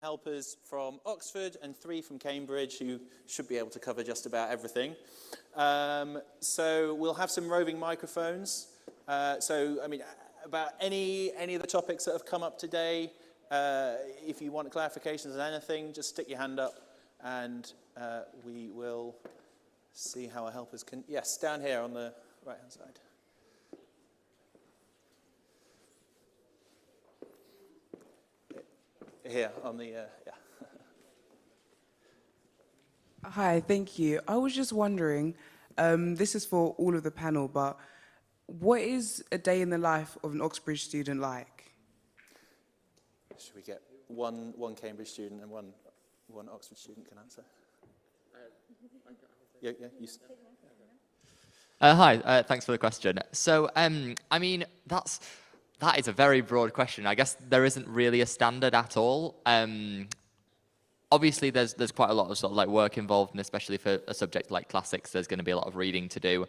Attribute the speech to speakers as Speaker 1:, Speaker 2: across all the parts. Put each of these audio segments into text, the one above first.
Speaker 1: helpers from Oxford and 3 from Cambridge who should be able to cover just about everything. So we'll have some roving microphones. About any of the topics that have come up today, if you want clarifications on anything, just stick your hand up and we will see how our helpers can... Yes, down here on the right-hand side. Here on the, yeah.
Speaker 2: Hi, thank you. I was just wondering, this is for all of the panel, but what is a day in the life of an Oxbridge student like?
Speaker 1: Should we get one Cambridge student and one Oxford student can answer?
Speaker 3: Hi, thanks for the question. So, that is a very broad question. I guess there isn't really a standard at all. Obviously, there's quite a lot of sort of like work involved, and especially for a subject like classics, there's going to be a lot of reading to do.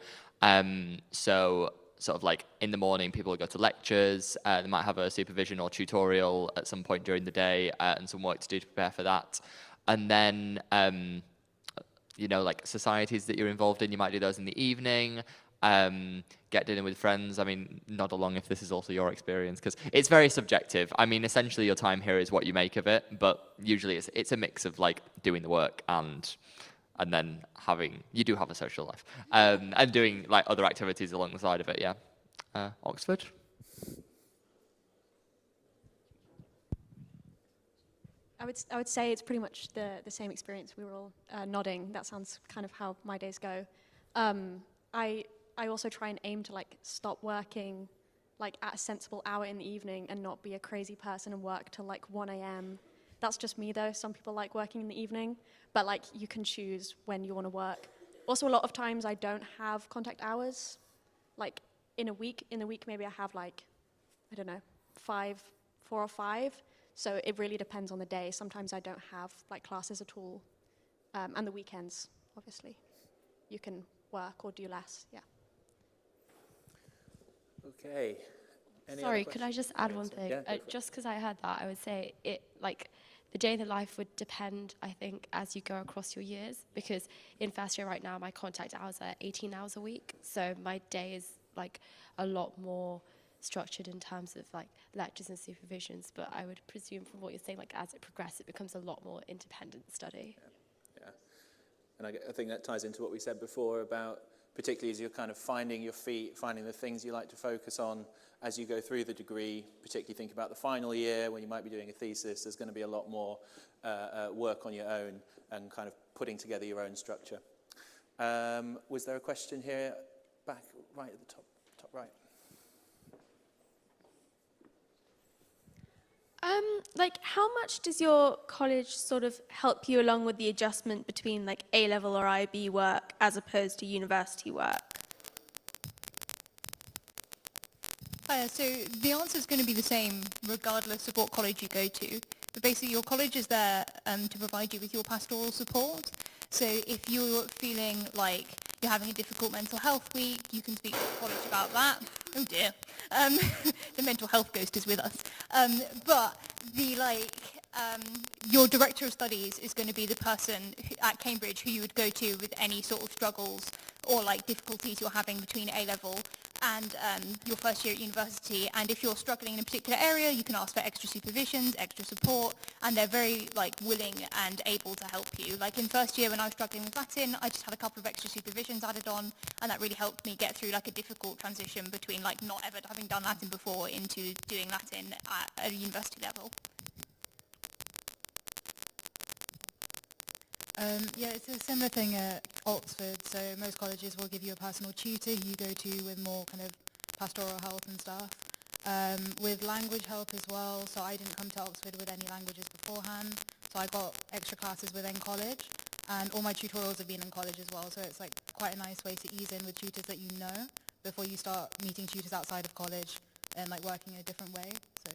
Speaker 3: So sort of like in the morning, people will go to lectures. They might have a supervision or tutorial at some point during the day, and some work to do to prepare for that. And then, like societies that you're involved in, you might do those in the evening. Get dinner with friends. I mean, nod along if this is also your experience, because it's very subjective. I mean, essentially your time here is what you make of it, but usually it's a mix of like doing the work and then you do have a social life, and doing like other activities along the side of it, yeah. Oxford?
Speaker 4: I would say it's pretty much the same experience. We were all nodding. That sounds kind of how my days go. I also try and aim to like stop working like at a sensible hour in the evening and not be a crazy person and work till like 1 a.m. That's just me though. Some people like working in the evening, but like you can choose when you want to work. Also, a lot of times I don't have contact hours. Like in the week maybe I have like, I don't know, 4 or 5. So it really depends on the day. Sometimes I don't have like classes at all. And the weekends, obviously. You can work or do less, yeah.
Speaker 1: Okay.
Speaker 5: Sorry, could I just add one thing?
Speaker 1: Yeah,
Speaker 5: just because I heard that, I would say it like the day in the life would depend, I think, as you go across your years. Because in first year right now, my contact hours are 18 hours a week. So my day is like a lot more structured in terms of like lectures and supervisions. But I would presume from what you're saying, like as it progresses, it becomes a lot more independent study.
Speaker 1: Yeah. And I think that ties into what we said before about, particularly as you're kind of finding your feet, finding the things you like to focus on as you go through the degree, particularly think about the final year when you might be doing a thesis, there's going to be a lot more work on your own and kind of putting together your own structure. Was there a question here, back right at the top right?
Speaker 6: Like, how much does your college sort of help you along with the adjustment between like A-level or IB work as opposed to university work?
Speaker 7: So the answer is going to be the same regardless of what college you go to. But basically your college is there to provide you with your pastoral support. So if you're feeling like you're having a difficult mental health week, you can speak to the college about that. Oh dear. The mental health ghost is with us. But your director of studies is going to be the person at Cambridge who you would go to with any sort of struggles or like difficulties you're having between A-level and your first year at university. And if you're struggling in a particular area, you can ask for extra supervisions, extra support, and they're very like willing and able to help you. Like in first year when I was struggling with Latin, I just had a couple of extra supervisions added on, and that really helped me get through like a difficult transition between like not ever having done Latin before into doing Latin at a university level.
Speaker 8: Yeah, it's a similar thing at Oxford. So most colleges will give you a personal tutor who you go to with more kind of pastoral help and stuff. With language help as well. So I didn't come to Oxford with any languages beforehand. So I got extra classes within college. And all my tutorials have been in college as well. So it's like quite a nice way to ease in with tutors that you know before you start meeting tutors outside of college and like working in a different way. So.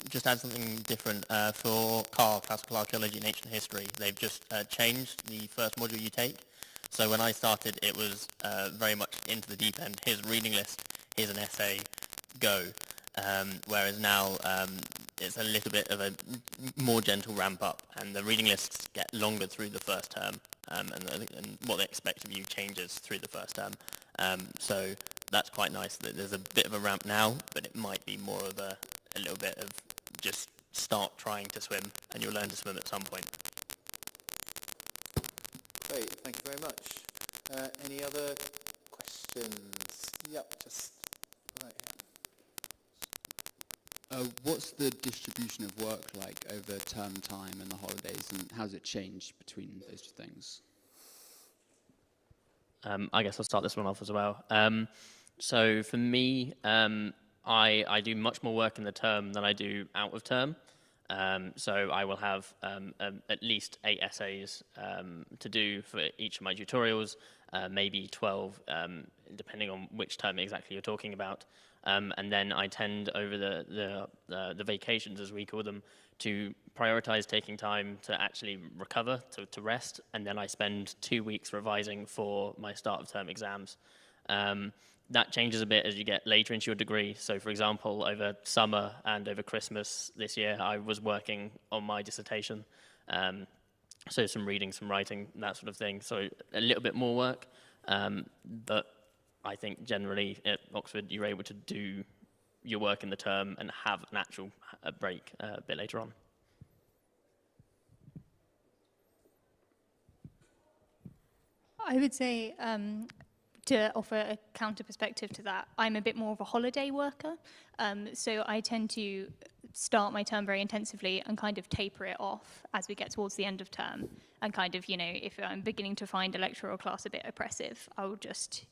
Speaker 9: Just add something different for classical archaeology and ancient history. They've just changed the first module you take. So when I started, it was very much into the deep end. Here's a reading list, here's an essay, go. Whereas now it's a little bit of a more gentle ramp up, and the reading lists get longer through the first term, and what they expect of you changes through the first term. So that's quite nice that there's a bit of a ramp now, but it might be more of a little bit of just start trying to swim, and you'll learn to swim at some point.
Speaker 1: Great, thank you very much. Any other questions? Yep, just right here.
Speaker 10: What's the distribution of work like over term time and the holidays, and how's it changed between those two things?
Speaker 9: I guess I'll start this one off as well. So for me, I do much more work in the term than I do out of term. So I will have at least 8 essays to do for each of my tutorials, maybe 12, depending on which term exactly you're talking about. And then I tend over the vacations, as we call them, to prioritize taking time to actually recover, to rest, and then I spend 2 weeks revising for my start of term exams. That changes a bit as you get later into your degree. So for example, over summer and over Christmas this year, I was working on my dissertation. So some reading, some writing, that sort of thing. So a little bit more work, but I think generally at Oxford, you're able to do your work in the term and have an actual break a bit later on.
Speaker 7: I would say, to offer a counter perspective to that, I'm a bit more of a holiday worker. So I tend to start my term very intensively and kind of taper it off as we get towards the end of term. And kind of, if I'm beginning to find a lecture or class a bit oppressive, I'll just,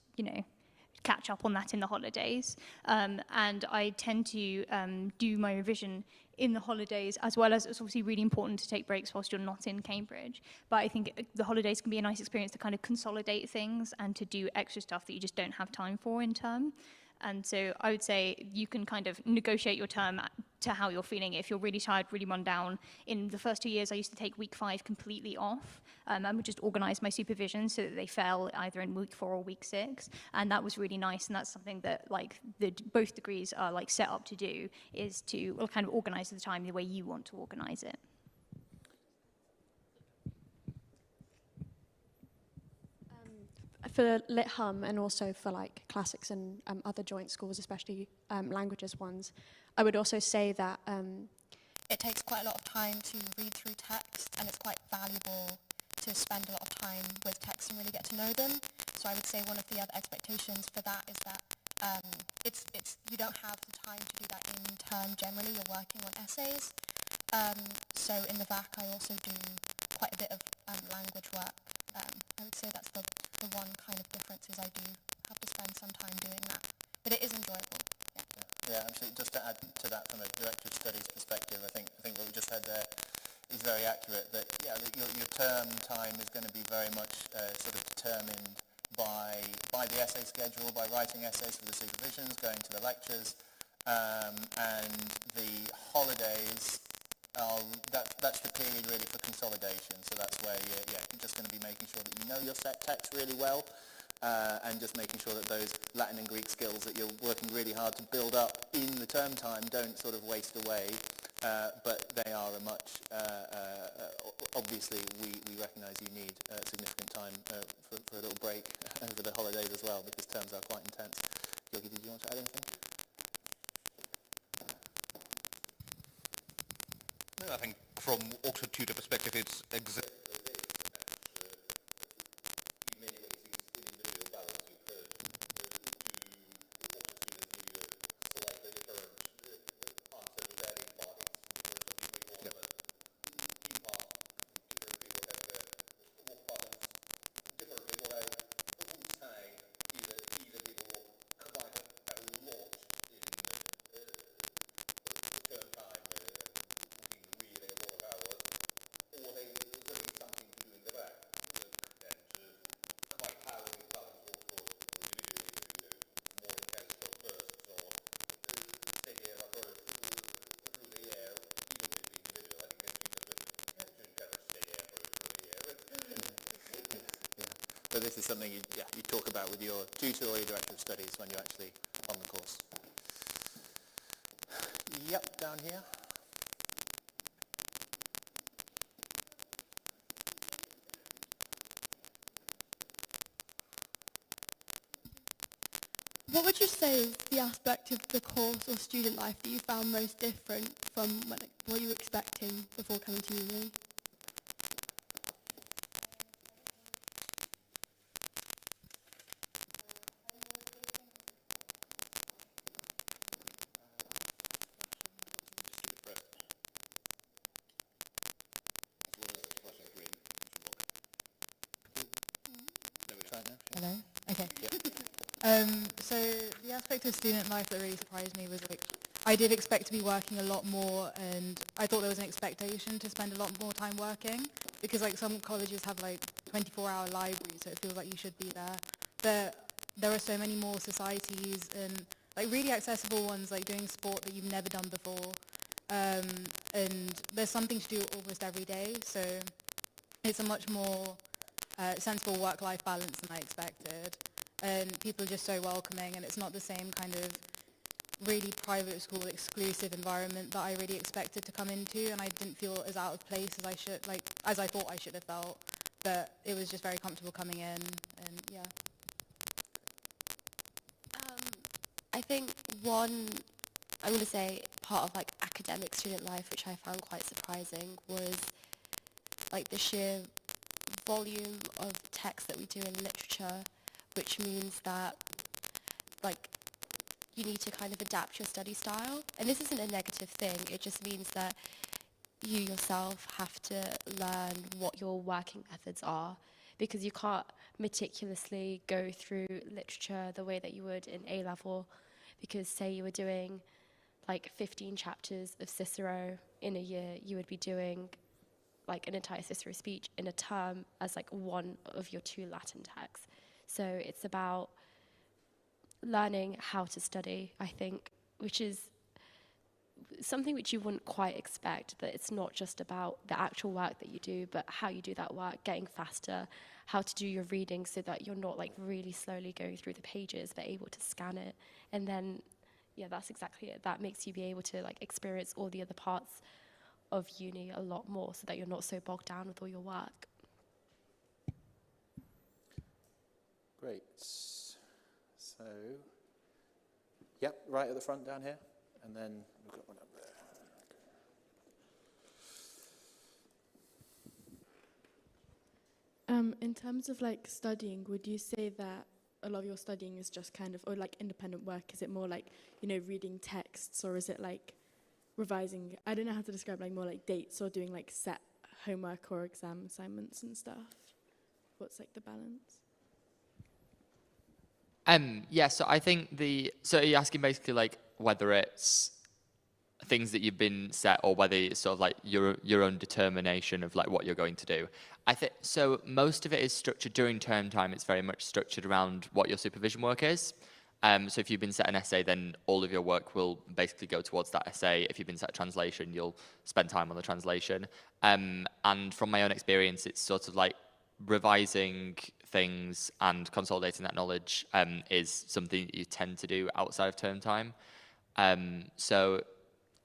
Speaker 7: catch up on that in the holidays. And I tend to do my revision in the holidays, as well as it's obviously really important to take breaks whilst you're not in Cambridge. But I think the holidays can be a nice experience to kind of consolidate things and to do extra stuff that you just don't have time for in term. And so I would say you can kind of negotiate your term to how you're feeling. If you're really tired, really run down, in the first 2 years, I used to take week 5 completely off. I would just organize my supervision so that they fell either in week 4 or week 6. And that was really nice. And that's something that both degrees are set up to do, is to kind of organize the time the way you want to organize it.
Speaker 4: For Lit Hum and also for classics and other joint schools, especially languages ones, I would also say that
Speaker 8: It takes quite a lot of time to read through text, and it's quite valuable to spend a lot of time with text and really get to know them. So I would say one of the other expectations for that is that you don't have the time to do that in term. Generally, you're working on essays. So in the VAC, I also do quite a bit of language work. I would say that's the one kind of difference, is I do have to spend some time doing that. But it is enjoyable.
Speaker 1: Yeah, absolutely. Just to add to that from a Director of Studies perspective, I think what we just heard there is very accurate, that your term time is going to be very much sort of determined by the essay schedule, by writing essays for the supervisions, going to the lectures, and the holidays. That's the period really for consolidation. So that's where you're just going to be making sure that you know your set text really well, and just making sure that those Latin and Greek skills that you're working really hard to build up in the term time don't sort of waste away. But they are a much, obviously we recognise you need significant time for a little break over the holidays as well, because terms are quite intense. Yogi, did you want to add anything?
Speaker 11: I think from Oxford tutor perspective, it's exactly
Speaker 1: So this is something you talk about with your tutor or your Director of Studies when you're actually on the course. Yep, down here.
Speaker 12: What would you say is the aspect of the course or student life that you found most different from what you were expecting before coming to uni?
Speaker 8: Hello? Okay. So the aspect of student life that really surprised me was I did expect to be working a lot more, and I thought there was an expectation to spend a lot more time working, because some colleges have 24-hour libraries, so it feels like you should be there. There are so many more societies and really accessible ones, doing sport that you've never done before, and there's something to do almost every day, so it's a much more sensible work-life balance than I expected, and people are just so welcoming, and it's not the same kind of really private school exclusive environment that I really expected to come into, and I didn't feel as out of place as I should, as I thought I should have felt, but it was just very comfortable coming in, and yeah.
Speaker 5: I think I'm going to say part of academic student life, which I found quite surprising, was the sheer volume of text that we do in literature, which means that you need to kind of adapt your study style. And this isn't a negative thing, it just means that you yourself have to learn what your working methods are, because you can't meticulously go through literature the way that you would in A-level, because say you were doing 15 chapters of Cicero in a year, you would be doing an entire Cicero speech in a term as one of your 2 Latin texts. So it's about learning how to study, I think, which is something which you wouldn't quite expect, that it's not just about the actual work that you do, but how you do that work, getting faster, how to do your reading so that you're not really slowly going through the pages, but able to scan it. And then, yeah, that's exactly it. That makes you be able to experience all the other parts of uni a lot more, so that you're not so bogged down with all your work.
Speaker 1: Great. So, yep, right at the front down here, and then we've got one up there.
Speaker 12: In terms of studying, would you say that a lot of your studying is just kind of, or independent work? Is it more reading texts, or is it revising? I don't know how to describe more dates, or doing set homework or exam assignments and stuff. What's the balance?
Speaker 3: Yeah, so I think so you're asking basically whether it's things that you've been set, or whether it's sort of your own determination of what you're going to do. I think so. Most of it is structured during term time. It's very much structured around what your supervision work is. So if you've been set an essay, then all of your work will basically go towards that essay. If you've been set a translation, you'll spend time on the translation. And from my own experience, it's sort of revising things and consolidating that knowledge is something that you tend to do outside of term time. So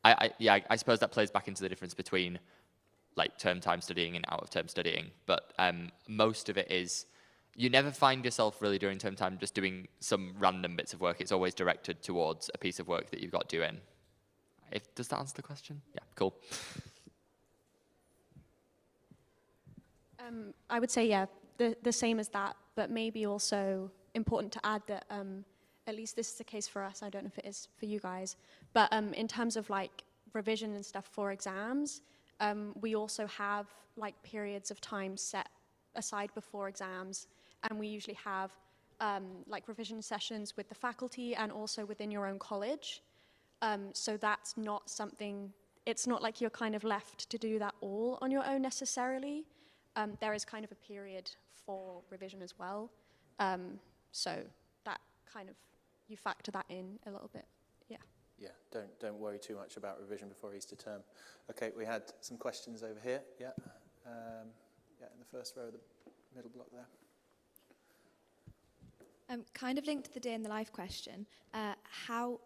Speaker 3: I suppose that plays back into the difference between term time studying and out of term studying. But most of it is, you never find yourself really during term time just doing some random bits of work. It's always directed towards a piece of work that you've got doing. Does that answer the question? Yeah, cool.
Speaker 4: I would say, yeah, the same as that, but maybe also important to add that at least this is the case for us. I don't know if it is for you guys, but in terms of revision and stuff for exams, we also have periods of time set aside before exams, and we usually have revision sessions with the faculty and also within your own college. So that's not something, it's not you're kind of left to do that all on your own necessarily. There is kind of a period for revision as well. So that kind of, you factor that in a little bit, yeah.
Speaker 1: Yeah, don't worry too much about revision before Easter term. Okay, we had some questions over here, yeah. Yeah, in the first row of the middle block there.
Speaker 13: Kind of linked to the day in the life question, how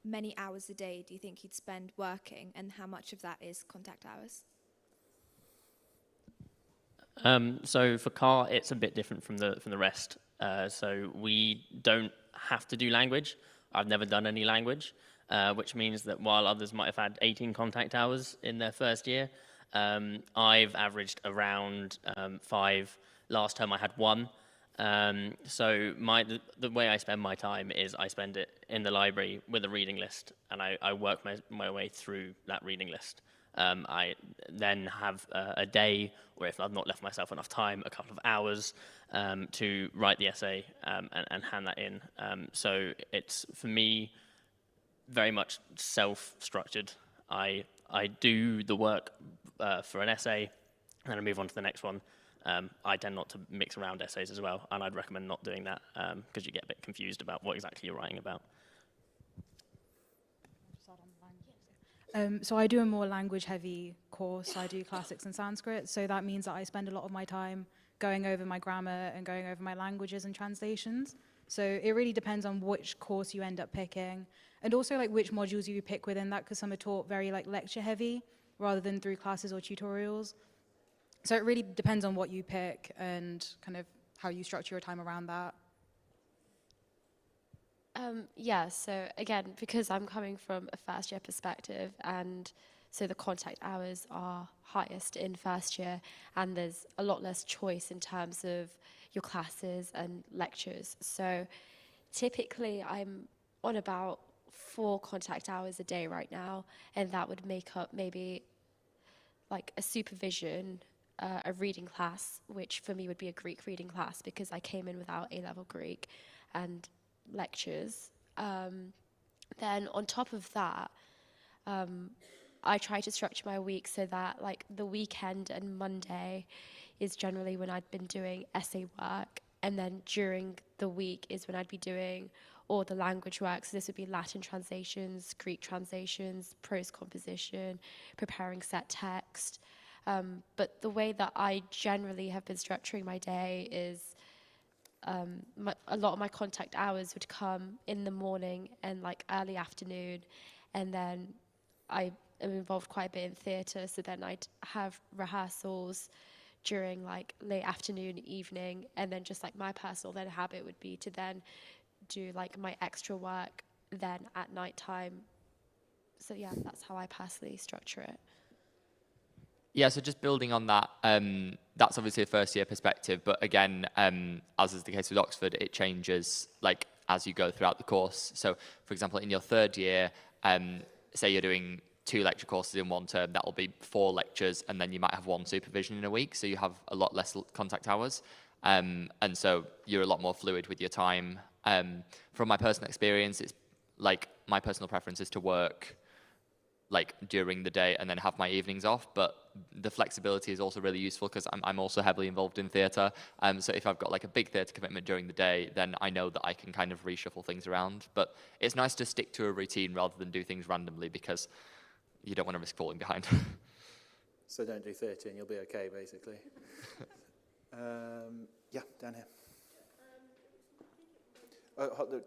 Speaker 13: many hours a day do you think you'd spend working, and how much of that is contact hours?
Speaker 9: So for CAR, it's a bit different from the rest. So we don't have to do language. I've never done any language, which means that while others might have had 18 contact hours in their first year, I've averaged around 5. Last term I had 1. So the way I spend my time is I spend it in the library with a reading list, and I work my way through that reading list. I then have a day, or if I've not left myself enough time, a couple of hours to write the essay and hand that in. So it's, for me, very much self-structured. I do the work for an essay, and then I move on to the next one. I tend not to mix around essays as well, and I'd recommend not doing that because you get a bit confused about what exactly you're writing about.
Speaker 14: So I do a more language-heavy course. I do classics and Sanskrit, so that means that I spend a lot of my time going over my grammar and going over my languages and translations. So it really depends on which course you end up picking, and also like which modules you pick within that, because some are taught very like lecture-heavy rather than through classes or tutorials. So it really depends on what you pick and kind of how you structure your time around that.
Speaker 5: Yeah, so again, because I'm coming from a first year perspective, and so the contact hours are highest in first year, and there's a lot less choice in terms of your classes and lectures. So typically I'm on about 4 contact hours a day right now, and that would make up maybe like a supervision, a reading class, which for me would be a Greek reading class because I came in without A-level Greek, and lectures. Then on top of that, I try to structure my week so that like the weekend and Monday is generally when I'd been doing essay work, and then during the week is when I'd be doing all the language work. So this would be Latin translations, Greek translations, prose composition, preparing set text. But the way that I generally have been structuring my day is a lot of my contact hours would come in the morning and like early afternoon, and then I am involved quite a bit in theatre, so then I'd have rehearsals during like late afternoon, evening, and then just like my personal then habit would be to then do like my extra work then at night time. So yeah, that's how I personally structure it.
Speaker 3: Yeah, so just building on that, that's obviously a first year perspective, but again, as is the case with Oxford, it changes like as you go throughout the course. So for example, in your third year, say you're doing 2 lecture courses in one term, that will be 4 lectures, and then you might have 1 supervision in a week, so you have a lot less contact hours. And so you're a lot more fluid with your time. From my personal experience, it's like my personal preference is to work like during the day and then have my evenings off, but the flexibility is also really useful because I'm also heavily involved in theatre. So if I've got like a big theatre commitment during the day, then I know that I can kind of reshuffle things around. But it's nice to stick to a routine rather than do things randomly because you don't want to risk falling behind.
Speaker 1: So don't do 30 and you'll be okay, basically. Yeah, down here.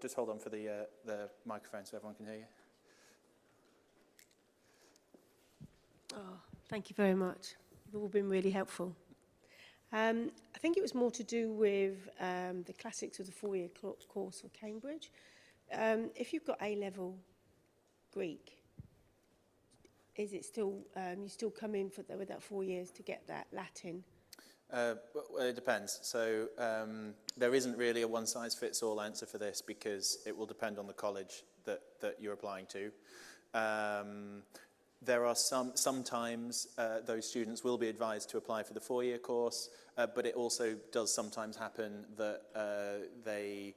Speaker 1: Just hold on for the microphone so everyone can hear you.
Speaker 15: Oh, thank you very much. You've all been really helpful. I think it was more to do with the classics of the 4-year course for Cambridge. If you've got A-level Greek, is it still, you still come in with that 4 years to get that Latin?
Speaker 1: Well, it depends. So there isn't really a one-size-fits-all answer for this because it will depend on the college that you're applying to. There are sometimes those students will be advised to apply for the 4-year course, but it also does sometimes happen that they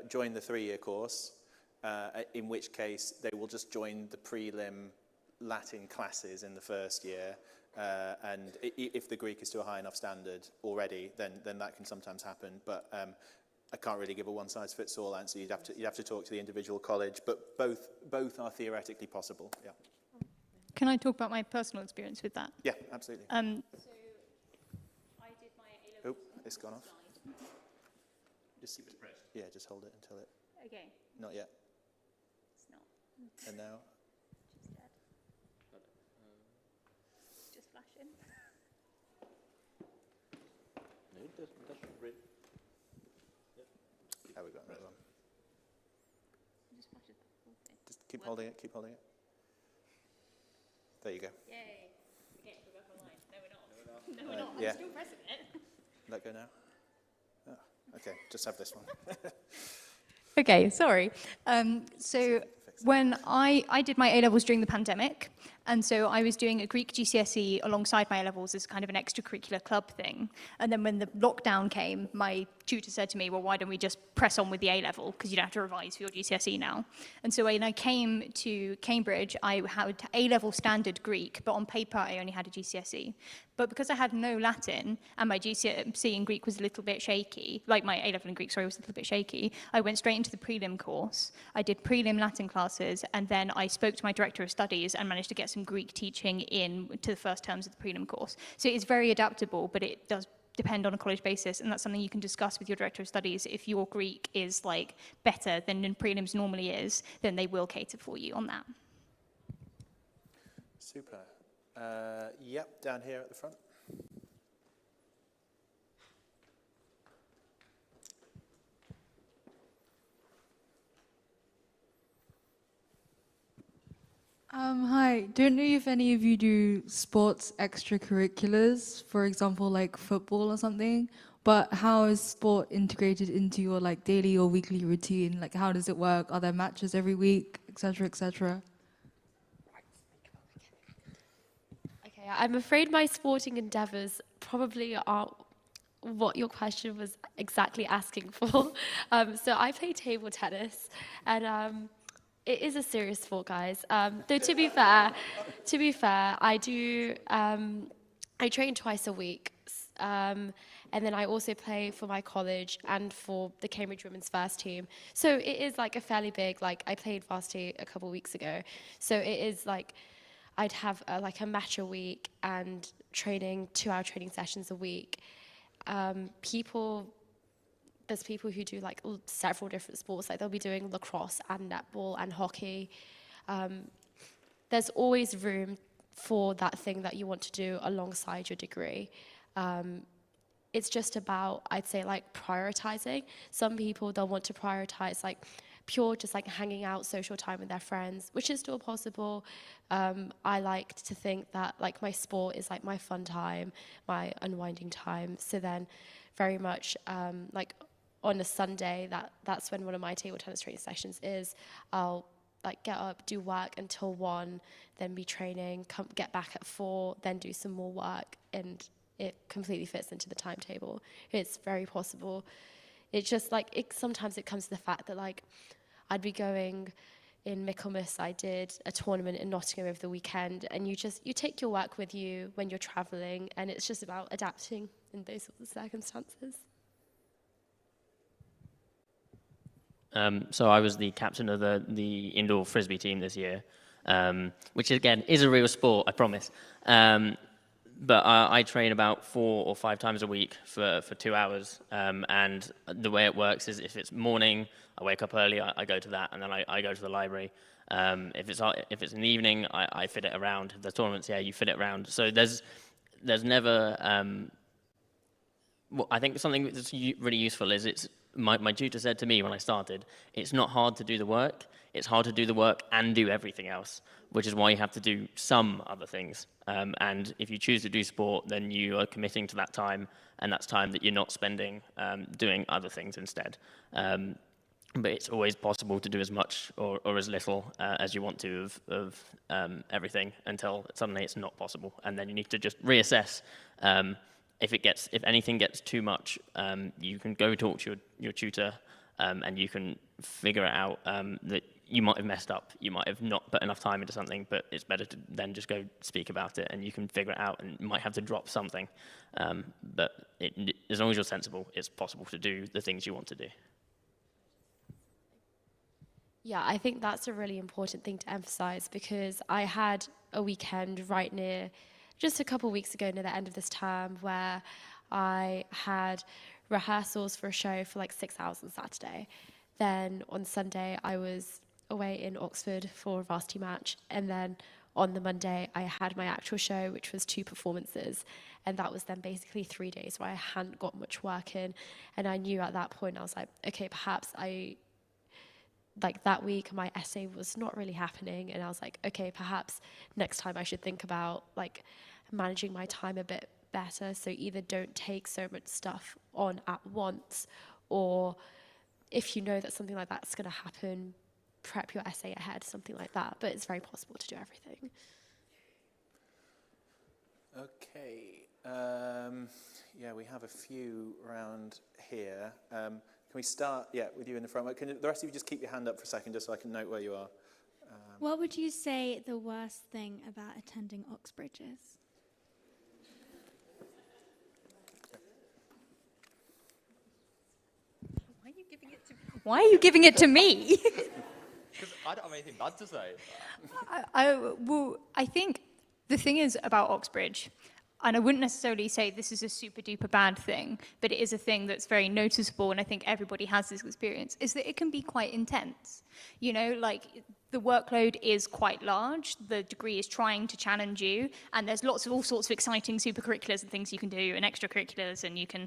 Speaker 1: join the 3-year course, in which case they will just join the prelim Latin classes in the first year, and if the Greek is to a high enough standard already, then that can sometimes happen. But I can't really give a one-size-fits-all answer. You'd have to talk to the individual college, but both are theoretically possible. Yeah.
Speaker 7: Can I talk about my personal experience with that?
Speaker 1: Yeah, absolutely.
Speaker 7: So I did my A-level.
Speaker 1: Oh, it's gone off. Just yeah, just hold it until it.
Speaker 7: Okay.
Speaker 1: Not yet.
Speaker 7: It's not.
Speaker 1: And now.
Speaker 7: She's dead. Just flashing.
Speaker 1: No, it doesn't read. Oh, we got another one. Keep holding it, keep holding it. There you go.
Speaker 7: Yay. Okay, we're back online. No, we're not. No, we're not.
Speaker 1: Yeah.
Speaker 7: I'm still pressing it.
Speaker 1: Let go now. Oh, okay, just have this one.
Speaker 16: Okay, sorry. So when I did my A-levels during the pandemic, and so I was doing a Greek GCSE alongside my A-levels as kind of an extracurricular club thing. And then when the lockdown came, my tutor said to me, well, why don't we just press on with the A-level, because you don't have to revise for your GCSE now. And so when I came to Cambridge, I had A-level standard Greek, but on paper I only had a GCSE. But because I had no Latin, and my GCSE in Greek was a little bit shaky, like my A-level in Greek, sorry, was a little bit shaky, I went straight into the prelim course. I did prelim Latin classes, and then I spoke to my director of studies and managed to get some Greek teaching in to the first terms of the prelim course. So it's very adaptable, but it does depend on a college basis, and that's something you can discuss with your director of studies. If your Greek is like better than in prelims normally is, then they will cater for you on that.
Speaker 1: Super. Yep, down here at the front.
Speaker 17: Hi, don't know if any of you do sports extracurriculars, for example, like football or something, but how is sport integrated into your like daily or weekly routine? Like how does it work? Are there matches every week, etc., etc.?
Speaker 5: Okay, I'm afraid my sporting endeavours probably aren't what your question was exactly asking for. So I play table tennis, and it is a serious sport, guys. Though to be fair, I do. I train twice a week, and then I also play for my college and for the Cambridge Women's First Team. So it is like a fairly big. Like I played varsity a couple of weeks ago, so it is like I'd have like a match a week and training 2-hour training sessions a week. There's people who do like several different sports, like they'll be doing lacrosse and netball and hockey. There's always room for that thing that you want to do alongside your degree. It's just about, I'd say, like prioritizing. Some people, they'll want to prioritize like pure just like hanging out, social time with their friends, which is still possible. I like to think that like my sport is like my fun time, my unwinding time. So then very much like on a Sunday, that's when one of my table tennis training sessions is. I'll like get up, do work until 1, then be training, get back at 4, then do some more work, and it completely fits into the timetable. It's very possible. It's just like, sometimes it comes to the fact that like, I'd be going in Michaelmas, I did a tournament in Nottingham over the weekend, and you take your work with you when you're traveling, and it's just about adapting in those sorts of circumstances.
Speaker 9: So I was the captain of the indoor frisbee team this year, which again is a real sport, I promise. But I train about 4 or 5 times a week for 2 hours, and the way it works is if it's morning, I wake up early, I go to that, and then I go to the library. If it's in the evening, I fit it around. The tournaments, yeah, you fit it around. So there's never. Well, I think something that's really useful is my tutor said to me when I started, it's not hard to do the work. It's hard to do the work and do everything else, which is why you have to do some other things. And if you choose to do sport, then you are committing to that time, and that's time that you're not spending doing other things instead. But it's always possible to do as much or as little as you want to of everything until suddenly it's not possible, and then you need to just reassess. If anything gets too much, you can go talk to your tutor, and you can figure it out that you might have messed up, you might have not put enough time into something, but it's better to then just go speak about it, and you can figure it out, and you might have to drop something. But as long as you're sensible, it's possible to do the things you want to do.
Speaker 5: Yeah, I think that's a really important thing to emphasize, because I had a weekend right near, just a couple of weeks ago near the end of this term, where I had rehearsals for a show for like 6 hours on Saturday. Then on Sunday, I was away in Oxford for a varsity match. And then on the Monday, I had my actual show, which was 2 performances. And that was then basically 3 days where I hadn't got much work in. And I knew at that point, I was like, okay, perhaps like that week my essay was not really happening, and I was like, okay, perhaps next time I should think about like managing my time a bit better. So either don't take so much stuff on at once, or if you know that something like that's going to happen, prep your essay ahead, something like that. But it's very possible to do everything.
Speaker 1: Okay. Yeah, we have a few around here. Can we start, with you in the front? Can the rest of you just keep your hand up for a second, just so I can note where you are?
Speaker 18: What would you say the worst thing about attending Oxbridge is?
Speaker 16: Why are you giving it to me?
Speaker 3: Because I don't have anything bad to say.
Speaker 16: I think the thing is about Oxbridge, and I wouldn't necessarily say this is a super duper bad thing, but it is a thing that's very noticeable, and I think everybody has this experience, is that it can be quite intense. You know, like the workload is quite large, the degree is trying to challenge you, and there's all sorts of exciting supercurriculars and things you can do and extracurriculars, and you can,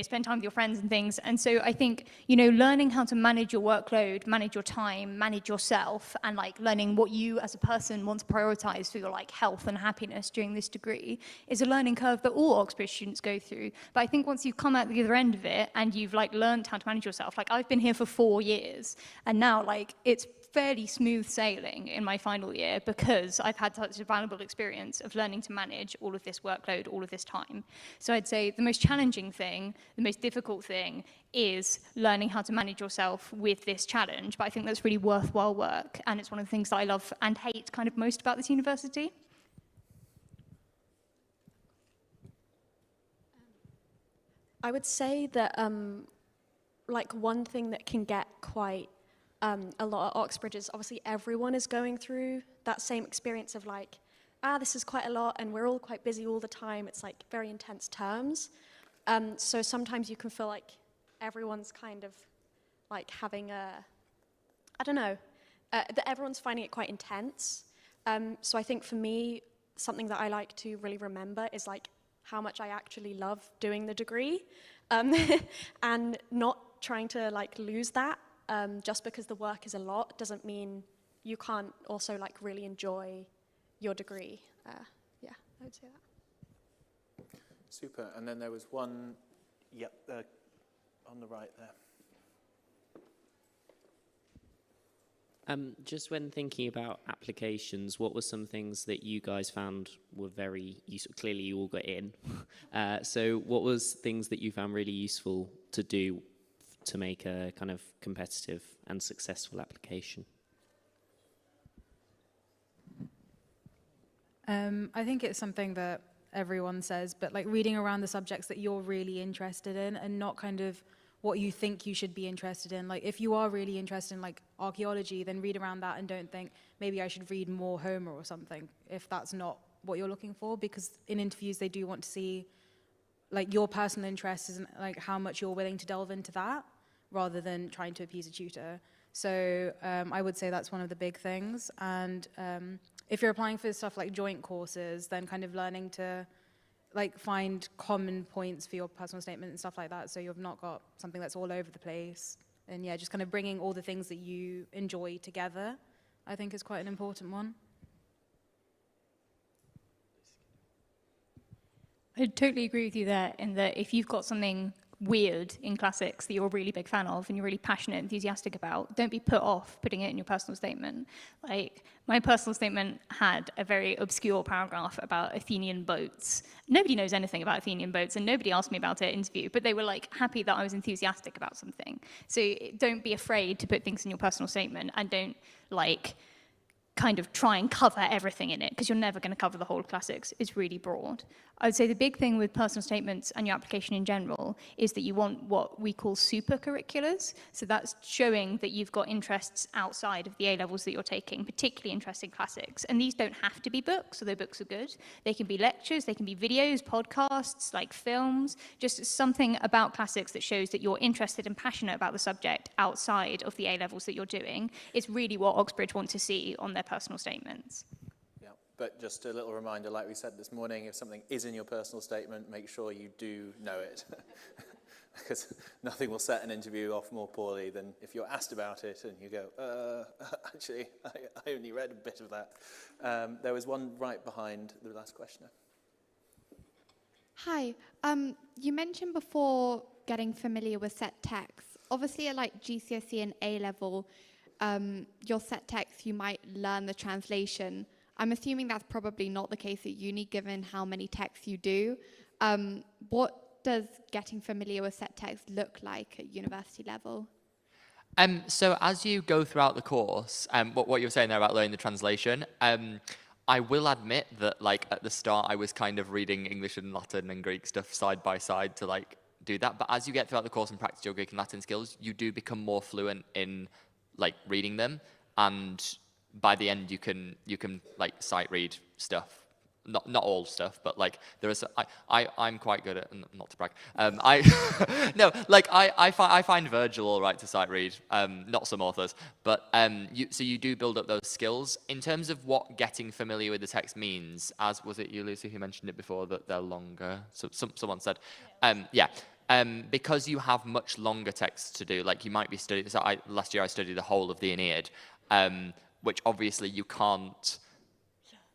Speaker 16: spend time with your friends and things. And so I think, learning how to manage your workload, manage your time, manage yourself, and like learning what you as a person want to prioritize for your like health and happiness during this degree is a learning curve that all Oxbridge students go through. But I think once you've come out the other end of it and you've like learned how to manage yourself, like I've been here for 4 years, and now like it's fairly smooth sailing in my final year because I've had such a valuable experience of learning to manage all of this workload, all of this time. So I'd say the most challenging thing, the most difficult thing is learning how to manage yourself with this challenge. But I think that's really worthwhile work, and it's one of the things that I love and hate kind of most about this university.
Speaker 4: I would say that like one thing that can get quite a lot at Oxbridge is obviously everyone is going through that same experience of like, this is quite a lot and we're all quite busy all the time. It's like very intense terms. So sometimes you can feel like everyone's kind of like having that everyone's finding it quite intense. So I think for me, something that I like to really remember is like how much I actually love doing the degree, and not trying to like lose that. Just because the work is a lot doesn't mean you can't also like really enjoy your degree. I would say that.
Speaker 1: Super. And then there was one, on the right there.
Speaker 19: Just when thinking about applications, what were some things that you guys found were very useful? Clearly you all got in. So what was things that you found really useful to do to make a kind of competitive and successful application?
Speaker 14: I think it's something that everyone says, but like reading around the subjects that you're really interested in and not kind of what you think you should be interested in. Like if you are really interested in like archaeology, then read around that and don't think maybe I should read more Homer or something if that's not what you're looking for, because in interviews they do want to see like your personal interests and like how much you're willing to delve into that rather than trying to appease a tutor. So I would say that's one of the big things. And if you're applying for stuff like joint courses, then kind of learning to like find common points for your personal statement and stuff like that, so you've not got something that's all over the place. And yeah, just kind of bringing all the things that you enjoy together, I think is quite an important one.
Speaker 16: I totally agree with you there, in that if you've got something weird in classics that you're a really big fan of and you're really passionate, enthusiastic about, don't be put off putting it in your personal statement. Like, my personal statement had a very obscure paragraph about Athenian boats. Nobody knows anything about Athenian boats, and nobody asked me about it at interview, but they were like happy that I was enthusiastic about something. So don't be afraid to put things in your personal statement, and don't like kind of try and cover everything in it, because you're never going to cover the whole of classics. It's really broad. I would say the big thing with personal statements and your application in general is that you want what we call supercurriculars. So that's showing that you've got interests outside of the A-levels that you're taking, particularly interest in classics. And these don't have to be books, although books are good. They can be lectures, they can be videos, podcasts, like films, just something about classics that shows that you're interested and passionate about the subject outside of the A-levels that you're doing. It's really what Oxbridge want to see on their personal statements.
Speaker 1: But just a little reminder, like we said this morning, if something is in your personal statement, make sure you do know it. because nothing will set an interview off more poorly than if you're asked about it and you go, actually, I only read a bit of that. There was one right behind the last questioner.
Speaker 20: Hi. You mentioned before getting familiar with set text. Obviously, at like GCSE and A-level, your set text, you might learn the translation. I'm assuming that's probably not the case at uni, given how many texts you do. What does getting familiar with set text look like at university level?
Speaker 3: So as you go throughout the course, what you were saying there about learning the translation, I will admit that like at the start I was kind of reading English and Latin and Greek stuff side by side to like do that. But as you get throughout the course and practice your Greek and Latin skills, you do become more fluent in like reading them, and by the end you can like sight read stuff. Not all stuff, but like there is. I'm quite good at, not to brag. No, like I find Virgil all right to sight read. Not some authors, but so you do build up those skills in terms of what getting familiar with the text means. As was it you, Lucy, who mentioned it before that they're longer? So someone said, because you have much longer texts to do. Like you might be studying. So last year I studied the whole of the Aeneid, which obviously you can't.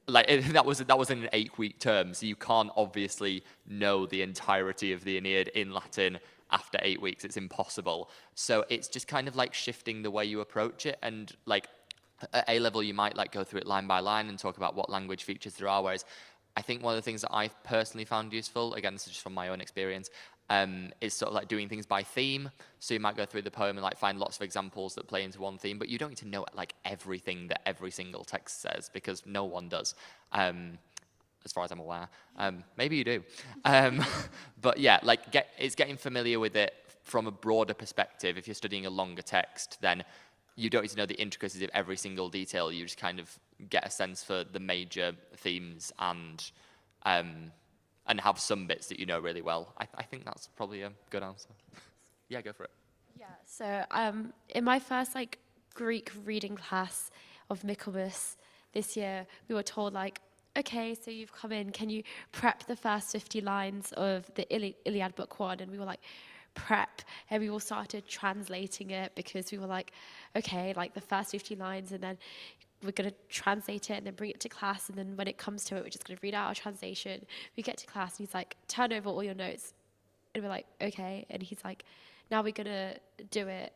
Speaker 3: Like that was in an 8-week term, so you can't obviously know the entirety of the Aeneid in Latin after 8 weeks. It's impossible. So it's just kind of like shifting the way you approach it. And like at A level, you might like go through it line by line and talk about what language features there are. Whereas I think one of the things that I've personally found useful, again, this is just from my own experience, is sort of like doing things by theme. So you might go through the poem and like find lots of examples that play into one theme, but you don't need to know like everything that every single text says, because no one does, as far as I'm aware. Maybe you do. But yeah, like it's getting familiar with it from a broader perspective. If you're studying a longer text, then you don't need to know the intricacies of every single detail. You just kind of get a sense for the major themes and have some bits that you know really well. I think that's probably a good answer. Yeah, go for it.
Speaker 5: Yeah, so in my first like Greek reading class of Michaelmas this year, we were told like, okay, so you've come in, can you prep the first 50 lines of the Iliad book 1? And we were like, prep, and we all started translating it because we were like, okay, like the first 50 lines, and then we're going to translate it and then bring it to class, and then when it comes to it, we're just going to read out our translation. We get to class and he's like, turn over all your notes, and we're like, okay, and he's like, now we're going to do it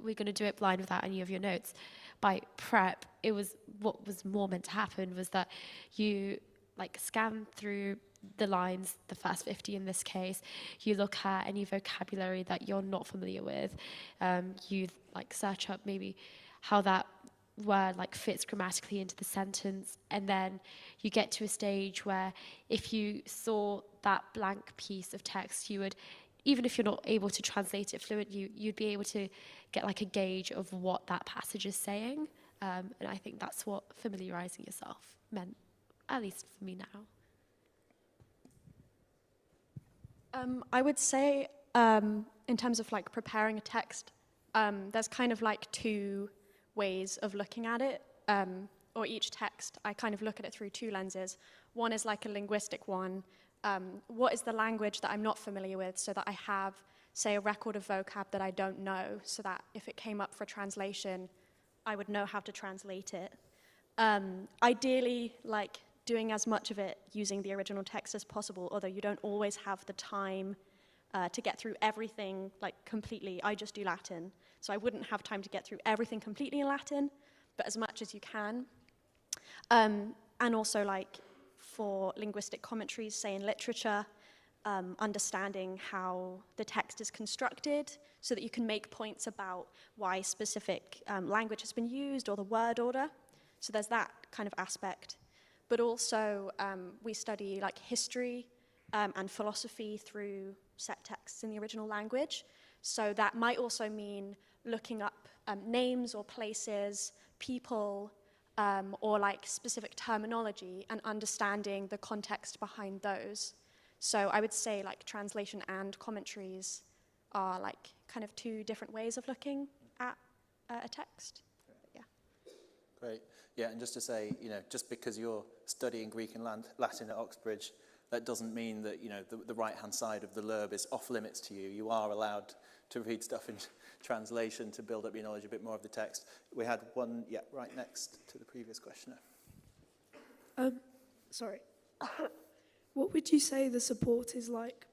Speaker 5: we're going to do it blind without any of your notes. By prep, it was what was more meant to happen was that you like scan through the lines, the first 50 in this case, you look at any vocabulary that you're not familiar with, you like search up maybe how that word like fits grammatically into the sentence, and then you get to a stage where if you saw that blank piece of text, you would, even if you're not able to translate it fluently, you'd be able to get like a gauge of what that passage is saying, and I think that's what familiarizing yourself meant, at least for me now.
Speaker 4: I would say, in terms of like preparing a text, there's kind of like two ways of looking at it, or each text. I kind of look at it through two lenses. One is like a linguistic one. What is the language that I'm not familiar with, so that I have, say, a record of vocab that I don't know, so that if it came up for translation, I would know how to translate it. Ideally, like doing as much of it using the original text as possible, although you don't always have the time to get through everything like completely. I just do Latin, so I wouldn't have time to get through everything completely in Latin, but as much as you can. And also like for linguistic commentaries, say in literature, understanding how the text is constructed so that you can make points about why specific language has been used or the word order. So there's that kind of aspect. But also we study like history and philosophy through set texts in the original language. So that might also mean looking up names or places, people, or like specific terminology and understanding the context behind those. So I would say like translation and commentaries are like kind of two different ways of looking at a text. Yeah.
Speaker 1: Great. Yeah, and just to say, you know, just because you're studying Greek and Latin at Oxbridge that doesn't mean that, you know, the right-hand side of the blurb is off limits to you. You are allowed to read stuff in translation to build up your knowledge a bit more of the text. We had one, yeah, right next to the previous questioner.
Speaker 21: Sorry. What would you say the support is like?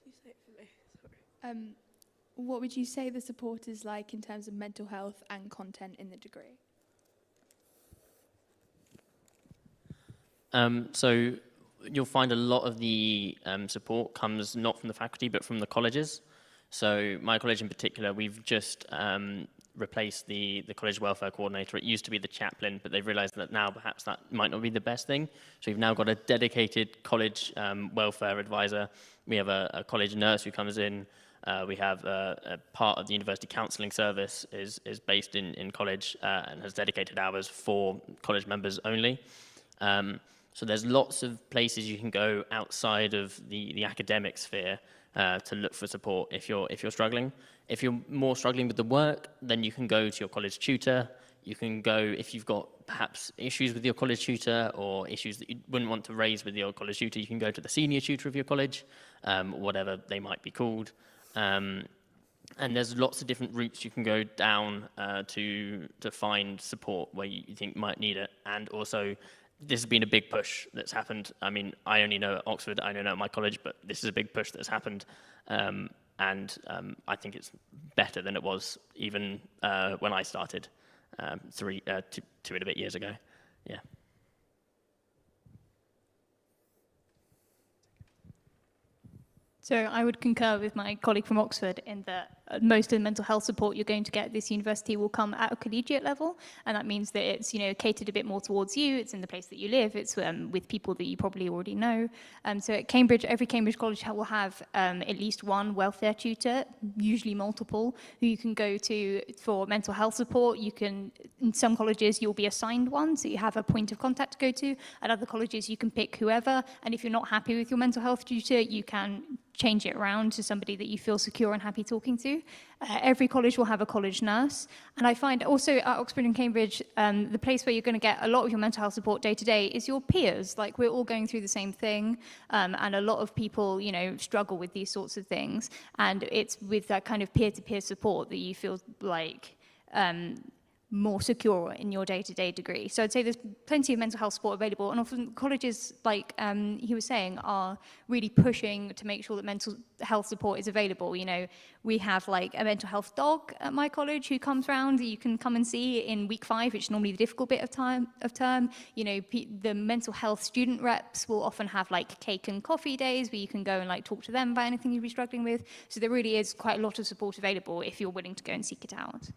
Speaker 21: Can you say it for me? Sorry.
Speaker 22: What would you say the support is like in terms of mental health and content in the degree?
Speaker 9: So you'll find a lot of the support comes not from the faculty but from the colleges. So my college in particular, we've just replaced the college welfare coordinator. It used to be the chaplain, but they've realized that now perhaps that might not be the best thing. So we've now got a dedicated college welfare advisor. We have a college nurse who comes in. We have a part of the university counselling service is based in college and has dedicated hours for college members only. So there's lots of places you can go outside of the academic sphere to look for support if you're struggling. If you're more struggling with the work, then you can go to your college tutor. You can go, if you've got perhaps issues with your college tutor or issues that you wouldn't want to raise with your college tutor, you can go to the senior tutor of your college, whatever they might be called. And there's lots of different routes you can go down to find support where you think might need it. And also, this has been a big push that's happened. I mean, I only know at Oxford, I don't know at my college, but this is a big push that's happened. And I think it's better than it was even when I started 2 and a bit years ago. Yeah.
Speaker 16: So I would concur with my colleague from Oxford in that most of the mental health support you're going to get at this university will come at a collegiate level, and that means that it's, you know, catered a bit more towards you. It's in the place that you live. It's with people that you probably already know. So at Cambridge, every Cambridge college will have at least one welfare tutor, usually multiple, who you can go to for mental health support. You can, in some colleges, you'll be assigned one, so you have a point of contact to go to. At other colleges, you can pick whoever, and if you're not happy with your mental health tutor, you can change it around to somebody that you feel secure and happy talking to. Every college will have a college nurse. And I find also at Oxford and Cambridge, the place where you're going to get a lot of your mental health support day to day is your peers. Like, we're all going through the same thing. And a lot of people, you know, struggle with these sorts of things. And it's with that kind of peer-to-peer support that you feel like more secure in your day-to-day degree. So I'd say there's plenty of mental health support available, and often colleges, like he was saying, are really pushing to make sure that mental health support is available. You know, we have like a mental health dog at my college who comes round. You can come and see in week 5, which is normally the difficult bit of term. You know, the mental health student reps will often have like cake and coffee days where you can go and like talk to them about anything you'd be struggling with. So there really is quite a lot of support available if you're willing to go and seek it out.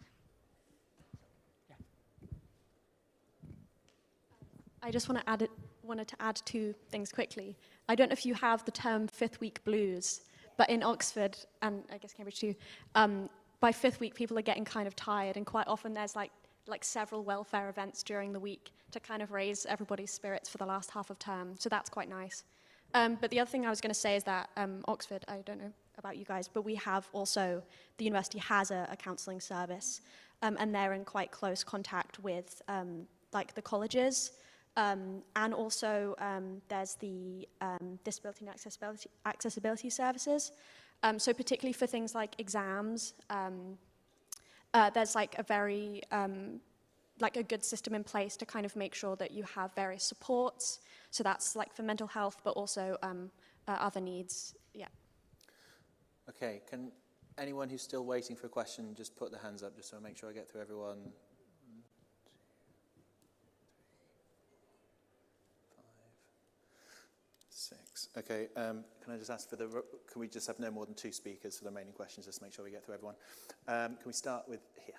Speaker 4: I just wanted to add 2 things quickly. I don't know if you have the term 5th week blues, but in Oxford, and I guess Cambridge too, by 5th week people are getting kind of tired, and quite often there's like several welfare events during the week to kind of raise everybody's spirits for the last half of term, so that's quite nice. But the other thing I was going to say is that Oxford, I don't know about you guys, but we have also, the university has a counselling service, and they're in quite close contact with like the colleges. And also there's the disability and accessibility services. So particularly for things like exams, there's like a very, like a good system in place to kind of make sure that you have various supports. So that's like for mental health, but also other needs, yeah.
Speaker 1: Okay, can anyone who's still waiting for a question just put their hands up just so I make sure I get through everyone? 6. Okay, can I just ask can we just have no more than 2 speakers for the remaining questions, just to make sure we get through everyone? Can we start with here?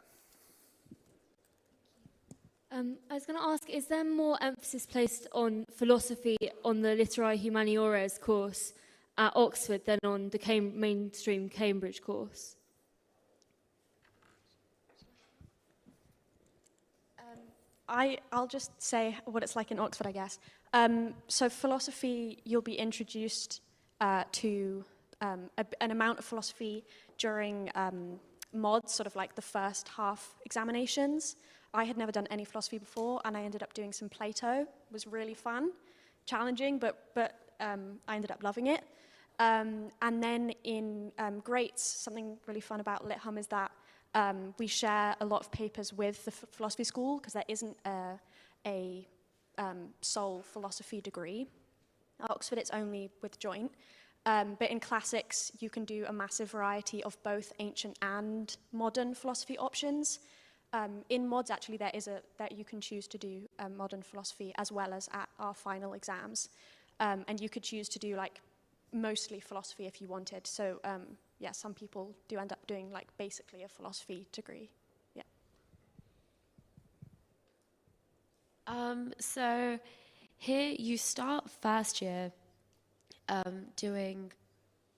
Speaker 23: I was going to ask, is there more emphasis placed on philosophy on the Literae Humaniores course at Oxford than on the mainstream Cambridge course?
Speaker 4: I'll just say what it's like in Oxford, I guess. So philosophy, you'll be introduced to an amount of philosophy during mods, sort of like the first half examinations. I had never done any philosophy before, and I ended up doing some Plato. It was really fun, challenging, but I ended up loving it. And then in Greats, something really fun about LitHum is that we share a lot of papers with the philosophy school, because there isn't a sole philosophy degree. At Oxford, it's only with joint. But in classics, you can do a massive variety of both ancient and modern philosophy options. In mods, actually, that you can choose to do modern philosophy as well as at our final exams. And you could choose to do like mostly philosophy if you wanted. So yeah, some people do end up doing like basically a philosophy degree. Yeah.
Speaker 5: So here you start first year doing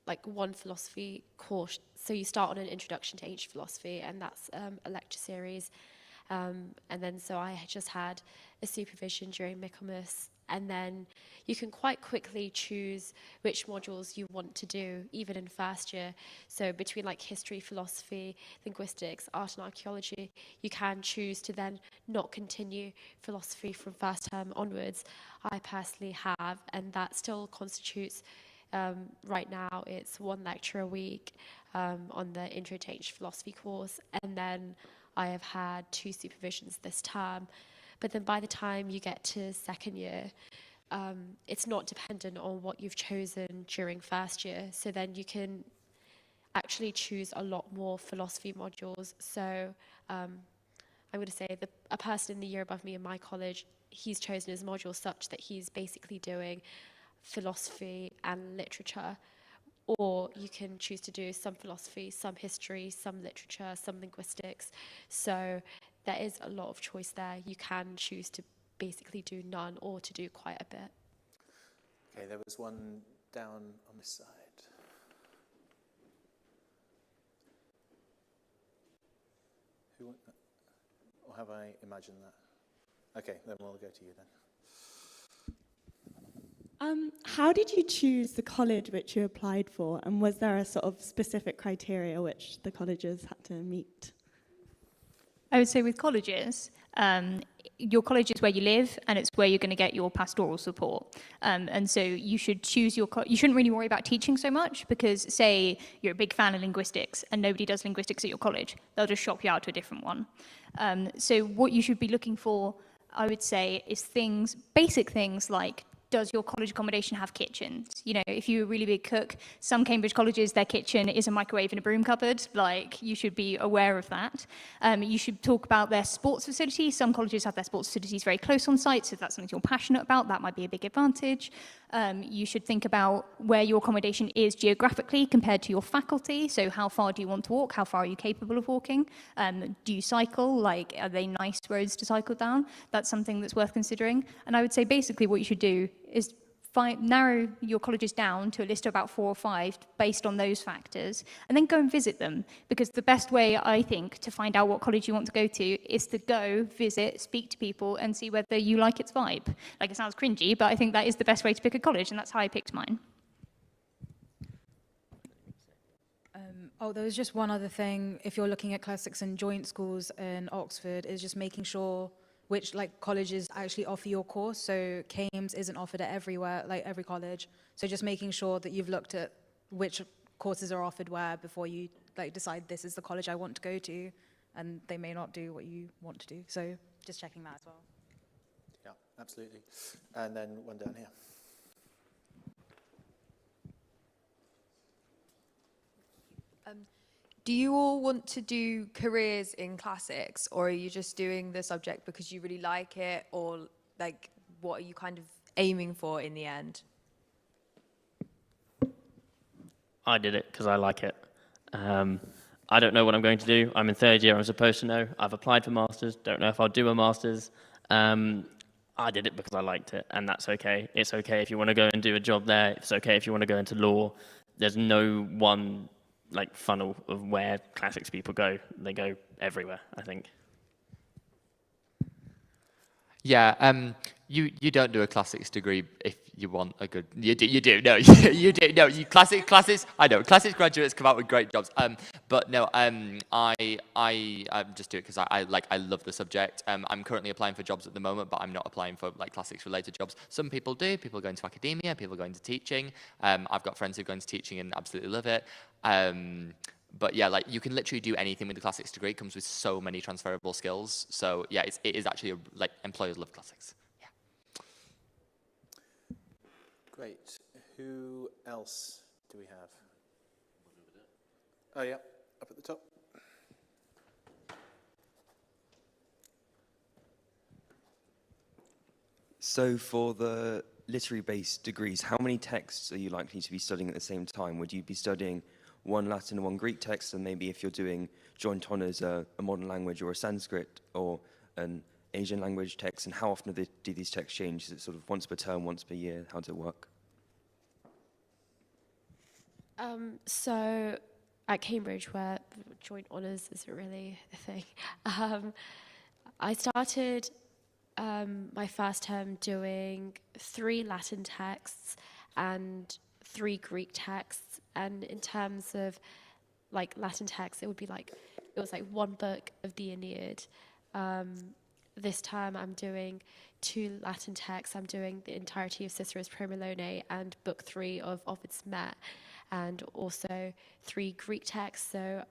Speaker 5: like one philosophy course. So you start on an introduction to ancient philosophy, and that's a lecture series. And then so I just had a supervision during Michaelmas, and then you can quite quickly choose which modules you want to do, even in first year. So between like history, philosophy, linguistics, art and archaeology, you can choose to then not continue philosophy from first term onwards. I personally have, and that still constitutes, right now, it's one lecture a week on the Intro to Ancient Philosophy course, and then I have had 2 supervisions this term. But then by the time you get to second year, it's not dependent on what you've chosen during first year. So then you can actually choose a lot more philosophy modules. So I'm going to say a person in the year above me in my college, he's chosen his module such that he's basically doing philosophy and literature. Or you can choose to do some philosophy, some history, some literature, some linguistics. So there is a lot of choice there. You can choose to basically do none or to do quite a bit.
Speaker 1: Okay, there was one down on this side. Who? Or have I imagined that? Okay, then we'll go to you then.
Speaker 2: How did you choose the college which you applied for, and was there a sort of specific criteria which the colleges had to meet?
Speaker 16: I would say with colleges, your college is where you live, and it's where you're going to get your pastoral support. And so you should choose you shouldn't really worry about teaching so much, because say you're a big fan of linguistics and nobody does linguistics at your college, they'll just shop you out to a different one. So what you should be looking for, I would say, is basic things like, does your college accommodation have kitchens? You know, if you're a really big cook, some Cambridge colleges, their kitchen is a microwave and a broom cupboard. Like, you should be aware of that. You should talk about their sports facilities. Some colleges have their sports facilities very close on site, so if that's something you're passionate about, that might be a big advantage. You should think about where your accommodation is geographically compared to your faculty. So how far do you want to walk? How far are you capable of walking? Do you cycle? Like, are they nice roads to cycle down? That's something that's worth considering. And I would say basically what you should do is narrow your colleges down to a list of about 4 or 5 based on those factors, and then go and visit them. Because the best way, I think, to find out what college you want to go to is to go, visit, speak to people, and see whether you like its vibe. Like, it sounds cringy, but I think that is the best way to pick a college, and that's how I picked mine.
Speaker 14: There was just one other thing. If you're looking at classics and joint schools in Oxford, is just making sure which colleges actually offer your course. So CAMES isn't offered at every college. So just making sure that you've looked at which courses are offered where before you decide this is the college I want to go to, and they may not do what you want to do. So just checking that as well.
Speaker 1: Yeah, absolutely. And then one down here.
Speaker 6: Do you all want to do careers in classics, or are you just doing the subject because you really like it, or what are you kind of aiming for in the end?
Speaker 9: I did it because I like it. I don't know what I'm going to do. I'm in 3rd year, I'm supposed to know. I've applied for masters, don't know if I'll do a masters. I did it because I liked it, and that's okay. It's okay if you want to go and do a job there. It's okay if you want to go into law. There's no one funnel of where classics people go. They go everywhere, I think.
Speaker 3: Yeah, you don't do a classics degree if you want a good. You do. No, you do. No, classics. I know classics graduates come out with great jobs. But no, I just do it because I love the subject. I'm currently applying for jobs at the moment, but I'm not applying for like classics related jobs. Some people do. People go into academia. People go into teaching. I've got friends who go into teaching and absolutely love it. But yeah, like you can literally do anything with the classics degree. It comes with so many transferable skills. So yeah, it is actually like employers love classics. Yeah.
Speaker 1: Great. Who else do we have? Oh yeah, up at the top.
Speaker 8: So for the literary-based degrees, how many texts are you likely to be studying at the same time? Would you be studying one Latin and one Greek text, and maybe if you're doing joint honours, a modern language or a Sanskrit or an Asian language text, and how often do these texts change? Is it sort of once per term, once per year? How does it work?
Speaker 5: So at Cambridge, where joint honours isn't really a thing, I started my first term doing 3 Latin texts and 3 Greek texts. And in terms of like Latin texts, it was like 1 book of the Aeneid. This term I'm doing 2 Latin texts. I'm doing the entirety of Cicero's Promolone and book 3 of Ovid's Met, and also 3 Greek texts. So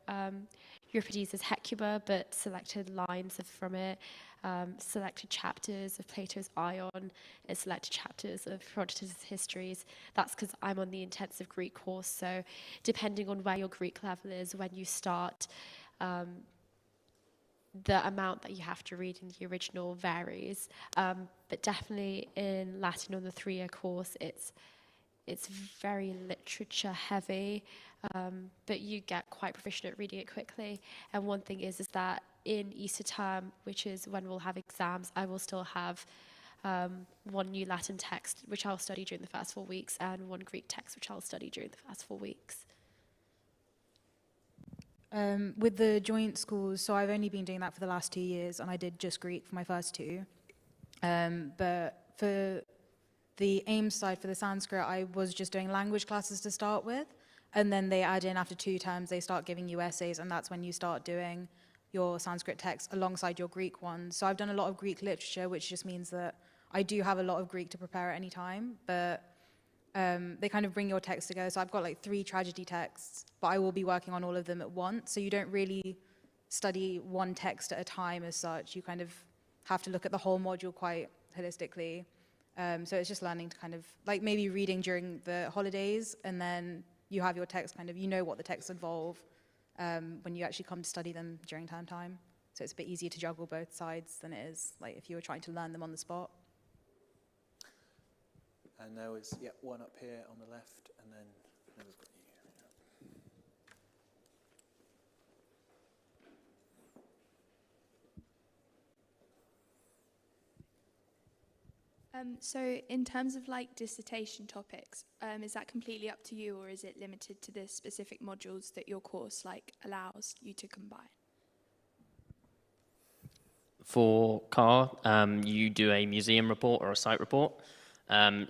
Speaker 5: Euripides' Hecuba, but selected lines from it, selected chapters of Plato's Ion, and selected chapters of Herodotus' Histories. That's because I'm on the intensive Greek course, so depending on where your Greek level is when you start, the amount that you have to read in the original varies. But definitely in Latin on the 3-year course, it's very literature heavy, but you get quite proficient at reading it quickly. And one thing is that in Easter term, which is when we'll have exams, I will still have 1 new Latin text, which I'll study during the first 4 weeks, and 1 Greek text, which I'll study during the first 4 weeks.
Speaker 14: With the joint schools, so I've only been doing that for the last 2 years, and I did just Greek for my first 2. But for the AIM side, for the Sanskrit, I was just doing language classes to start with, and then they add in after 2 terms, they start giving you essays, and that's when you start doing your Sanskrit text alongside your Greek ones. So I've done a lot of Greek literature, which just means that I do have a lot of Greek to prepare at any time, but they kind of bring your text together. So I've got like 3 tragedy texts, but I will be working on all of them at once. So you don't really study one text at a time as such. You kind of have to look at the whole module quite holistically. So it's just learning to kind of, like maybe reading during the holidays, and then you have your text kind of, you know what the texts involve when you actually come to study them during term time. So it's a bit easier to juggle both sides than it is like if you were trying to learn them on the spot.
Speaker 1: And there was, one up here on the left, and then we've got you.
Speaker 22: So in terms of like dissertation topics, is that completely up to you, or is it limited to the specific modules that your course like allows you to combine?
Speaker 9: For CAR, you do a museum report or a site report.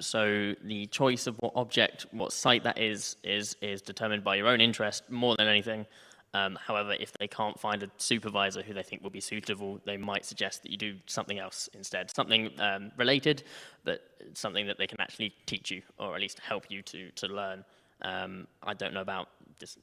Speaker 9: So the choice of what site that is determined by your own interest more than anything. However, if they can't find a supervisor who they think will be suitable, they might suggest that you do something else instead, something related, but something that they can actually teach you, or at least help you to learn. I don't know about this.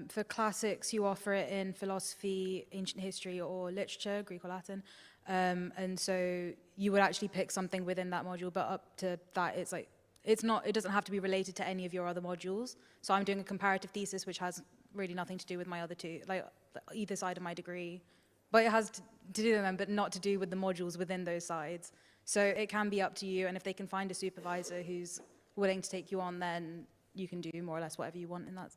Speaker 14: For classics, you offer it in philosophy, ancient history, or literature, Greek or Latin. And so you would actually pick something within that module, but up to that, it doesn't have to be related to any of your other modules. So I'm doing a comparative thesis, which has really nothing to do with my other 2, like either side of my degree. But it has to do with them, but not to do with the modules within those sides. So it can be up to you, and if they can find a supervisor who's willing to take you on, then you can do more or less whatever you want in that.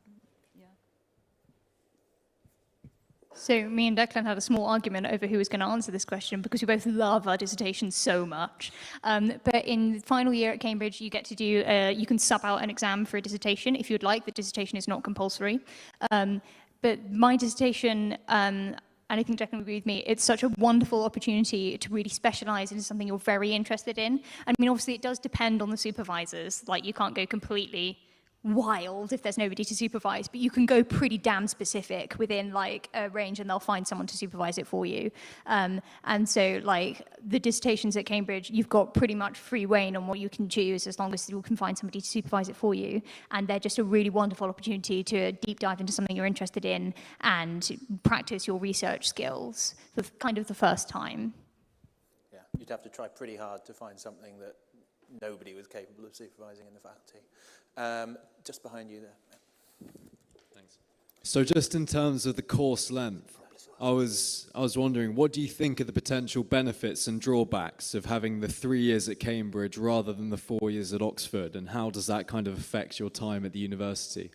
Speaker 16: So me and Declan had a small argument over who was going to answer this question because we both love our dissertations so much. But in final year at Cambridge, you get to do, you can sub out an exam for a dissertation if you'd like. The dissertation is not compulsory. But my dissertation, and I think Declan would agree with me, it's such a wonderful opportunity to really specialize into something you're very interested in. I mean, obviously it does depend on the supervisors. Like you can't go completely wild if there's nobody to supervise, but you can go pretty damn specific within like a range and they'll find someone to supervise it for you. And so like the dissertations at Cambridge, you've got pretty much free rein on what you can choose as long as you can find somebody to supervise it for you. And they're just a really wonderful opportunity to deep dive into something you're interested in and practice your research skills for kind of the first time.
Speaker 1: Yeah, you'd have to try pretty hard to find something that nobody was capable of supervising in the faculty. Just behind you there.
Speaker 10: Thanks. So just in terms of the course length, I was wondering, what do you think are the potential benefits and drawbacks of having the 3 years at Cambridge rather than the 4 years at Oxford, and how does that kind of affect your time at the university?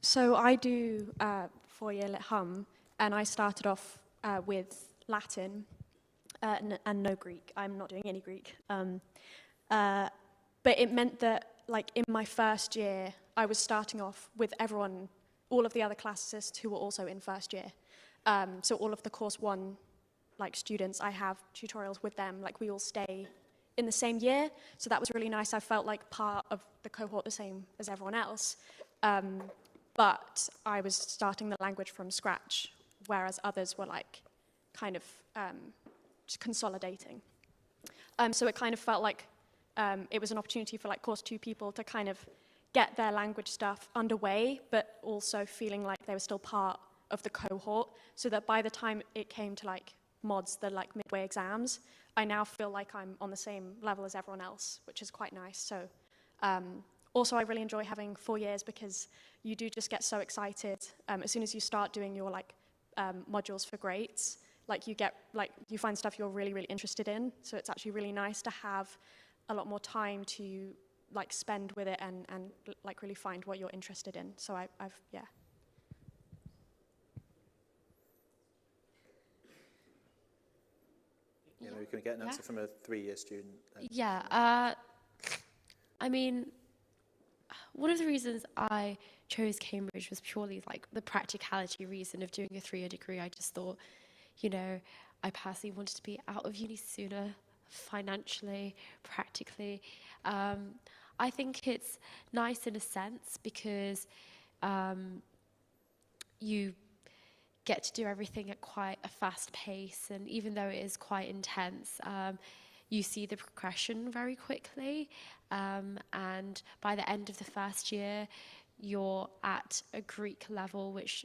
Speaker 4: So I do 4-year Lit Hum, and I started off with Latin and no Greek. I'm not doing any Greek. But it meant that, like, in my first year, I was starting off with everyone, all of the other classicists who were also in first year. So all of the course 1, like, students, I have tutorials with them. Like, we all stay in the same year. So that was really nice. I felt like part of the cohort the same as everyone else. But I was starting the language from scratch, whereas others were like kind of just consolidating. So it kind of felt like it was an opportunity for like course 2 people to kind of get their language stuff underway, but also feeling like they were still part of the cohort, so that by the time it came to like mods, the like midway exams, I now feel like I'm on the same level as everyone else, which is quite nice. So also I really enjoy having 4 years because you do just get so excited as soon as you start doing your like modules for grades. Like you find stuff you're really, really interested in. So it's actually really nice to have a lot more time to like spend with it and like really find what you're interested in. So I've yeah.
Speaker 1: You know, you can get an answer from a 3-year student.
Speaker 5: Yeah, I mean, one of the reasons I chose Cambridge was purely like the practicality reason of doing a 3-year degree. I just thought, you know, I personally wanted to be out of uni sooner, financially, practically. I think it's nice in a sense because you get to do everything at quite a fast pace, and even though it is quite intense, you see the progression very quickly, and by the end of the first year you're at a Greek level which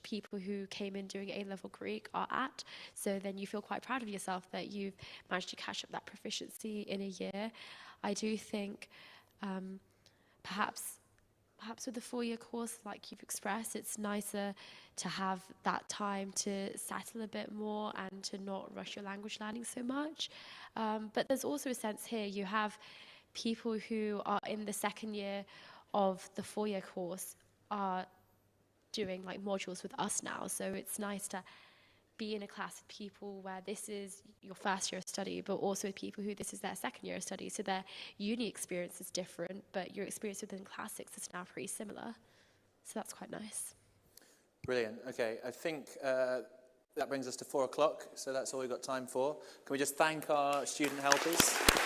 Speaker 5: people who came in doing A-level Greek are at. So then you feel quite proud of yourself that you've managed to catch up that proficiency in a year. I do think perhaps with the 4-year course, like you've expressed, it's nicer to have that time to settle a bit more and to not rush your language learning so much. But there's also a sense here, you have people who are in the 2nd year of the 4-year course are doing like modules with us now. So it's nice to be in a class of people where this is your first year of study, but also with people who this is their 2nd year of study. So their uni experience is different, but your experience within classics is now pretty similar. So that's quite nice.
Speaker 1: Brilliant. Okay, I think that brings us to 4 o'clock, so that's all we've got time for. Can we just thank our student helpers?